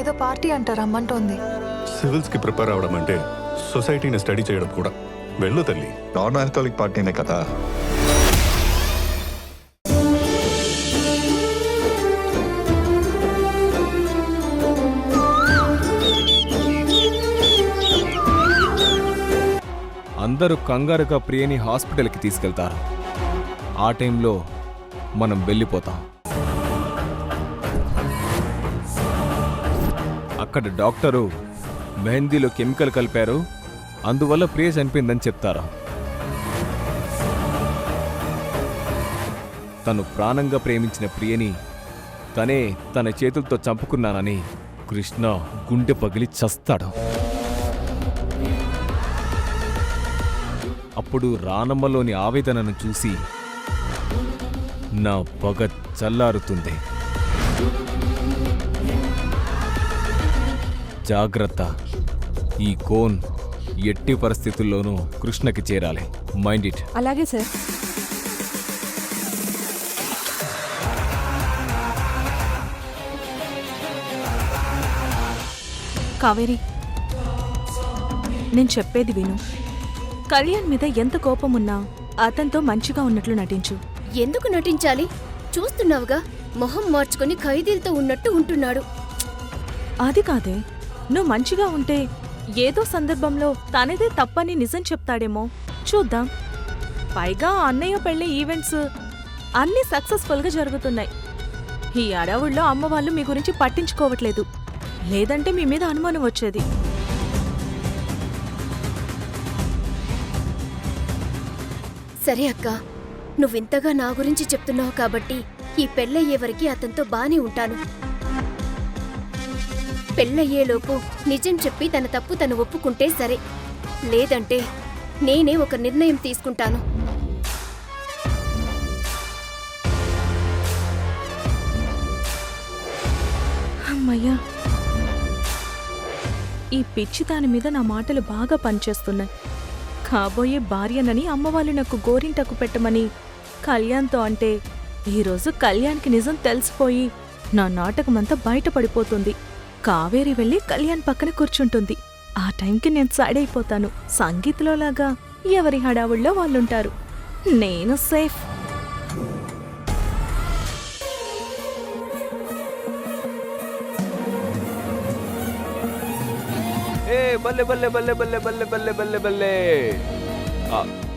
ఏదో పార్టీ అంట రమ్మంటోంది. సివిల్స్కి ప్రిపేర్ అవడం అంటే సొసైటీని స్టడీ చేయడం కూడా. వెళ్ళు తల్లి. నాన్ ఆల్కహాలిక్ పార్టీనే కదా. అందరూ కంగారుగా ప్రియని హాస్పిటల్కి తీసుకెళ్తారు. ఆ టైంలో మనం వెళ్ళిపోతాం. అక్కడ డాక్టరు మెహందీలో కెమికల్ కలిపారు, అందువల్ల ప్రియ చనిపోయిందని చెప్తారు. తను ప్రాణంగా ప్రేమించిన ప్రియని తనే తన చేతులతో చంపుకున్నానని కృష్ణ గుండె పగిలి చస్తాడు. అప్పుడు రానమ్మలోని ఆవేదనను చూసి నా పగ చల్లారుతుంది. జాగ్రత్త, ఈ కోన్ ఎట్టి పరిస్థితుల్లోనూ కృష్ణకి చేరాలి. Mind it. అలాగే సార్. కావేరి, నేను చెప్పేది విను. కళ్యాణ్ మీద ఎంత కోపమున్నా అతనితో మంచిగా ఉన్నట్లు నటించు. ఎందుకు నటించాలి? చూస్తున్నావుగా, మొహం మార్చుకుని ఖైదీలతో ఉన్నట్టు ఉంటున్నాడు. అది కాదే, నువ్వు మంచిగా ఉంటే ఏదో సందర్భంలో తనదే తప్పని నిజం చెప్తాడేమో, చూద్దాం. పైగా అన్నయ్య పెళ్లి ఈవెంట్స్ అన్నీ సక్సెస్ఫుల్గా జరుగుతున్నాయి. ఈ అడవుల్లో అమ్మవాళ్ళు మీ గురించి పట్టించుకోవట్లేదు, లేదంటే మీ మీద అనుమానం వచ్చేది. సరే అక్క, నువ్వింతగా నా గురించి చెప్తున్నావు కాబట్టి ఈ పెళ్ళయ్యే వరకు అతనితో బానే ఉంటాను. పెళ్ళయ్యేలోపు నిజం చెప్పి తన తప్పు తను ఒప్పుకుంటే సరే, లేదంటే నేనే ఒక నిర్ణయం తీసుకుంటాను. అమ్మయ్యా, ఈ పిచ్చి దాని మీద నా మాటలు బాగా పనిచేస్తున్నాయి. కాబోయే భార్యనని అమ్మవాళ్ళు నాకు గోరింటకు పెట్టమని కళ్యాణ్తో అంటే ఈరోజు కళ్యాణ్కి నిజం తెలిసిపోయి నా నాటకమంతా బయటపడిపోతుంది. కావేరి వెళ్ళి కళ్యాణ్ పక్కన కూర్చుంటుంది. ఆ టైంకి నేను సైడ్ అయిపోతాను. సంగీత్లో లాగా ఎవరి హడావుల్లో వాళ్ళుంటారు, నేను సేఫ్. బల్లె బల్లె బల్లె బల్లె బల్లె బల్లె బల్లె బల్లె.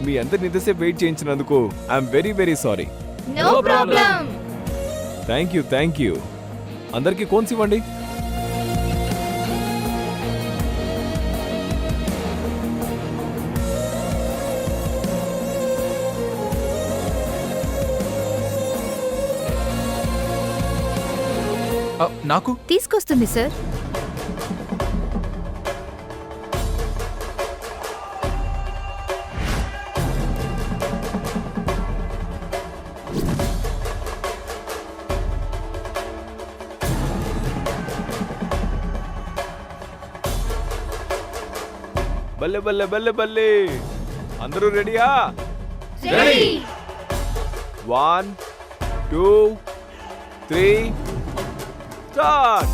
మీ అందరిని ఇంతసేపు వెయిట్ చేయించినందుకు I'm very very sorry. No problem. Thank you. అందరికీ కోన్స్ ఇవ్వండి. నాకు తీసుకొస్తుంది సార్. బల్లె బల్లె బల్లె బల్లె. అందరూ రెడీయా? 1 2 3 స్టార్ట్.